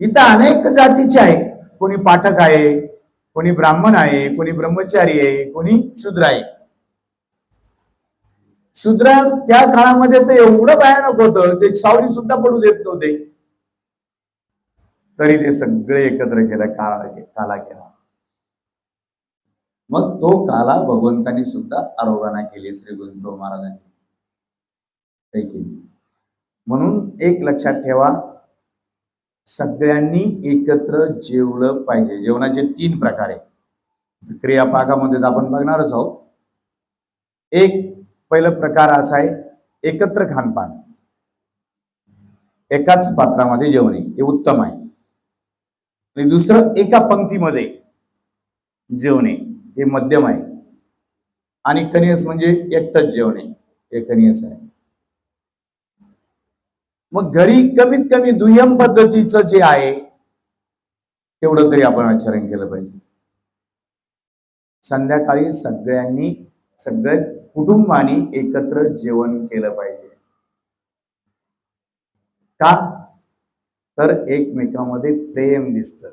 इथं अनेक जातीचे आहे. कोणी पाठक आहे, कोणी ब्राह्मण आहे, कोणी ब्रह्मचारी आहे, कोणी शूद्र आहे. शूद्र त्या काळामध्ये तर एवढं भयानक होतं, ते सावली सुद्धा पडू देत नव्हते. तरी ते सगळे एकत्र केलं, काला केला. मग तो काला भगवंतांनी सुद्धा आरोग्याना केली, श्री गुरुदेव महाराजांनी केली. म्हणून एक लक्षात ठेवा, सगळ्यांनी एकत्र जेवलं पाहिजे. जेवणाचे 3 प्रकार आहे. क्रियापाकामध्ये आपण बघणारच आहोत. एक पहिला प्रकार असा आहे, एकत्र खानपान, एकाच पात्रामध्ये जेवणे, हे उत्तम आहे. आणि दुसरं एका पंक्तीमध्ये जेवणे, हे मध्यम आहे. आणि कनियस म्हणजे एकटंच जेवणे, हे कनियस आहे. मग घरी कमीत कमी दुय्यम पद्धतीचं जे आहे तेवढं तरी आपण आचरण केलं पाहिजे. संध्याकाळी सगळ्या कुटुंबाने एकत्र जेवण केलं पाहिजे. का? तर एकमेकांमध्ये प्रेम दिसतं.